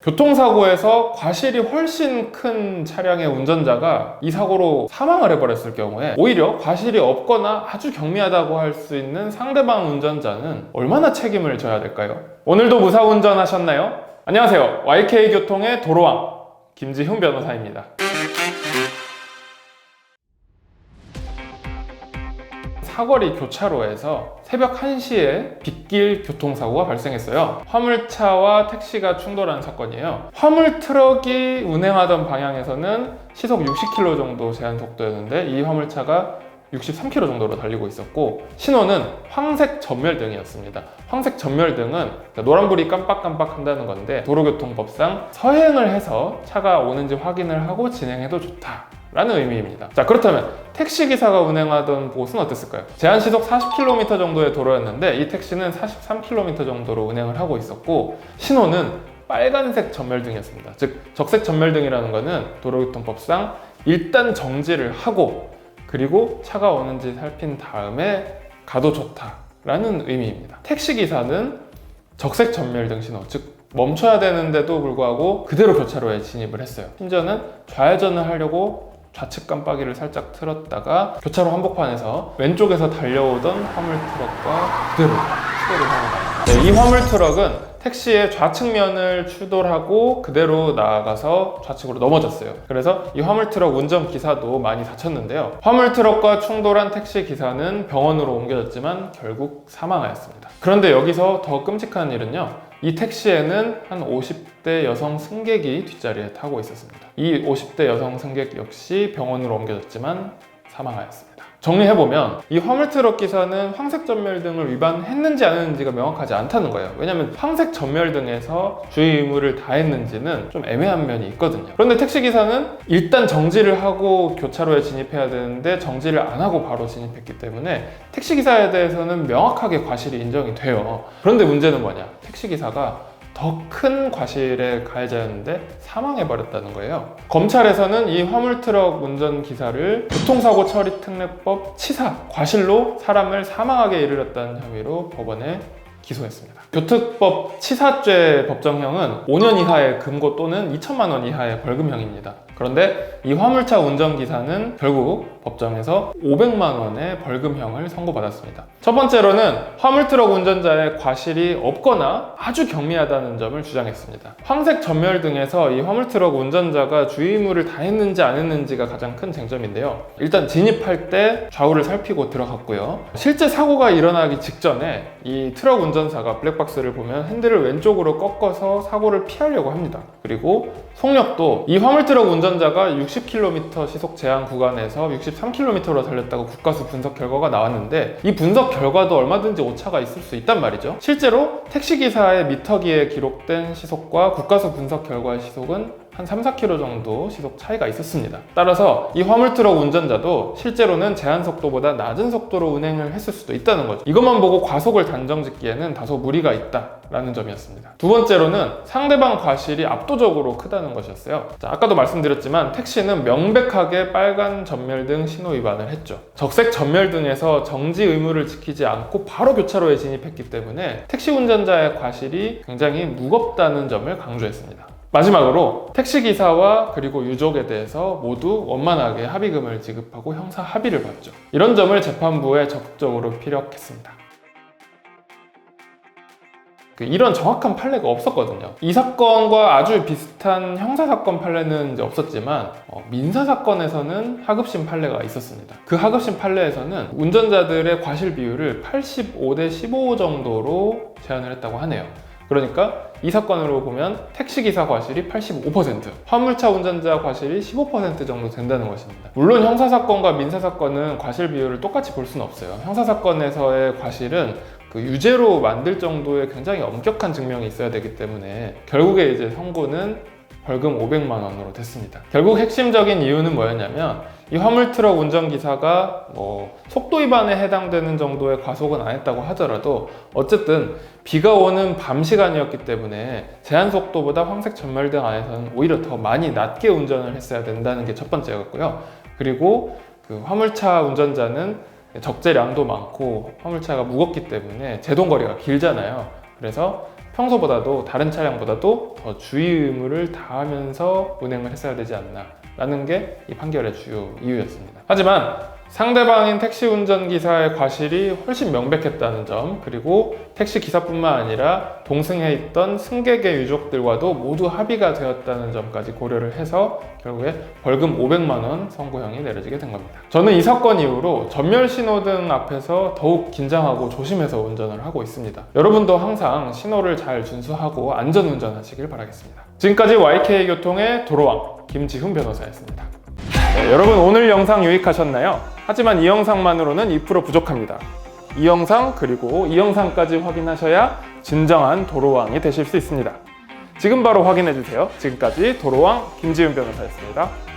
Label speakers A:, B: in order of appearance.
A: 교통사고에서 과실이 훨씬 큰 차량의 운전자가 이 사고로 사망을 해버렸을 경우에 오히려 과실이 없거나 아주 경미하다고 할 수 있는 상대방 운전자는 얼마나 책임을 져야 될까요? 오늘도 무사운전 하셨나요? 안녕하세요. YK교통의 도로왕 김지훈 변호사입니다. 사거리 교차로에서 새벽 1시에 빗길 교통사고가 발생했어요. 화물차와 택시가 충돌한 사건이에요. 화물 트럭이 운행하던 방향에서는 시속 60km 정도 제한 속도였는데 이 화물차가 63km 정도로 달리고 있었고 신호는 황색 전멸등이었습니다. 황색 전멸등은 노란불이 깜빡깜빡 한다는 건데 도로교통법상 서행을 해서 차가 오는지 확인을 하고 진행해도 좋다 라는 의미입니다. 자, 그렇다면 택시기사가 운행하던 곳은 어땠을까요? 제한 시속 40km 정도의 도로였는데 이 택시는 43km 정도로 운행을 하고 있었고 신호는 빨간색 전멸등이었습니다. 즉 적색 전멸등이라는 것은 도로교통법상 일단 정지를 하고 그리고 차가 오는지 살핀 다음에 가도 좋다라는 의미입니다. 택시기사는 적색 전멸등 신호, 즉 멈춰야 되는데도 불구하고 그대로 교차로에 진입을 했어요. 심지어는 좌회전을 하려고 좌측 깜빡이를 살짝 틀었다가 교차로 한복판에서 왼쪽에서 달려오던 화물 트럭과 그대로 추돌을 합니다. 이 화물 트럭은 택시의 좌측면을 추돌하고 그대로 나아가서 좌측으로 넘어졌어요. 그래서 이 화물트럭 운전기사도 많이 다쳤는데요. 화물트럭과 충돌한 택시기사는 병원으로 옮겨졌지만 결국 사망하였습니다. 그런데 여기서 더 끔찍한 일은요. 이 택시에는 한 50대 여성 승객이 뒷자리에 타고 있었습니다. 이 50대 여성 승객 역시 병원으로 옮겨졌지만 사망하였습니다. 정리해보면 이 화물트럭 기사는 황색 전멸등을 위반했는지 안 했는지가 명확하지 않다는 거예요. 왜냐하면 황색 전멸등에서 주의 의무를 다했는지는 좀 애매한 면이 있거든요. 그런데 택시기사는 일단 정지를 하고 교차로에 진입해야 되는데 정지를 안 하고 바로 진입했기 때문에 택시기사에 대해서는 명확하게 과실이 인정이 돼요. 그런데 문제는 뭐냐? 택시기사가 더 큰 과실의 가해자였는데 사망해버렸다는 거예요. 검찰에서는 이 화물트럭 운전기사를 교통사고 처리 특례법 치사, 과실로 사람을 사망하게 이르렀다는 혐의로 법원에 기소했습니다. 교특법 치사죄 법정형은 5년 이하의 금고 또는 2천만 원 이하의 벌금형입니다. 그런데 이 화물차 운전기사는 결국 법정에서 500만 원의 벌금형을 선고받았습니다. 첫 번째로는 화물트럭 운전자의 과실이 없거나 아주 경미하다는 점을 주장했습니다. 황색 전멸등에서 이 화물트럭 운전자가 주의 의무를 다했는지 안 했는지가 가장 큰 쟁점인데요. 일단 진입할 때 좌우를 살피고 들어갔고요. 실제 사고가 일어나기 직전에 이 트럭 운전사가 블랙박스를 보면 핸들을 왼쪽으로 꺾어서 사고를 피하려고 합니다. 그리고 속력도 이 화물트럭 운전자가 60km 시속 제한 구간에서 63km로 달렸다고 국가수 분석 결과가 나왔는데 이 분석 결과도 얼마든지 오차가 있을 수 있단 말이죠. 실제로 택시기사의 미터기에 기록된 시속과 국가수 분석 결과의 시속은 한 3-4km 정도 시속 차이가 있었습니다. 따라서 이 화물트럭 운전자도 실제로는 제한 속도보다 낮은 속도로 운행을 했을 수도 있다는 거죠. 이것만 보고 과속을 단정짓기에는 다소 무리가 있다라는 점이었습니다. 두 번째로는 상대방 과실이 압도적으로 크다는 것이었어요. 자, 아까도 말씀드렸지만 택시는 명백하게 빨간 전멸등 신호 위반을 했죠. 적색 전멸등에서 정지 의무를 지키지 않고 바로 교차로에 진입했기 때문에 택시 운전자의 과실이 굉장히 무겁다는 점을 강조했습니다. 마지막으로 택시기사와 그리고 유족에 대해서 모두 원만하게 합의금을 지급하고 형사 합의를 봤죠. 이런 점을 재판부에 적극적으로 피력했습니다. 이런 정확한 판례가 없었거든요. 이 사건과 아주 비슷한 형사사건 판례는 이제 없었지만 민사사건에서는 하급심 판례가 있었습니다. 그 하급심 판례에서는 운전자들의 과실 비율을 85대 15 정도로 제한을 했다고 하네요. 그러니까 이 사건으로 보면 택시기사 과실이 85%, 화물차 운전자 과실이 15% 정도 된다는 것입니다. 물론 형사사건과 민사사건은 과실 비율을 똑같이 볼 수는 없어요. 형사사건에서의 과실은 그 유죄로 만들 정도의 굉장히 엄격한 증명이 있어야 되기 때문에 결국에 이제 선고는 벌금 500만 원으로 됐습니다. 결국 핵심적인 이유는 뭐였냐면 이 화물트럭 운전기사가 속도 위반에 해당되는 정도의 과속은 안 했다고 하더라도 어쨌든 비가 오는 밤 시간이었기 때문에 제한 속도보다 황색 전멸등 안에서는 오히려 더 많이 낮게 운전을 했어야 된다는 게 첫 번째였고요. 그리고 그 화물차 운전자는 적재량도 많고 화물차가 무겁기 때문에 제동거리가 길잖아요. 그래서 평소보다도 다른 차량보다도 더 주의 의무를 다하면서 운행을 했어야 되지 않나 라는 게 이 판결의 주요 이유였습니다. 하지만 상대방인 택시 운전기사의 과실이 훨씬 명백했다는 점, 그리고 택시 기사뿐만 아니라 동승해 있던 승객의 유족들과도 모두 합의가 되었다는 점까지 고려를 해서 결국에 벌금 500만 원 선고형이 내려지게 된 겁니다. 저는 이 사건 이후로 전멸 신호등 앞에서 더욱 긴장하고 조심해서 운전을 하고 있습니다. 여러분도 항상 신호를 잘 준수하고 안전 운전하시길 바라겠습니다. 지금까지 YK교통의 도로왕 김지훈 변호사였습니다. 네, 여러분 오늘 영상 유익하셨나요? 하지만 이 영상만으로는 2% 부족합니다. 이 영상 그리고 이 영상까지 확인하셔야 진정한 도로왕이 되실 수 있습니다. 지금 바로 확인해주세요. 지금까지 도로왕 김지훈 변호사였습니다.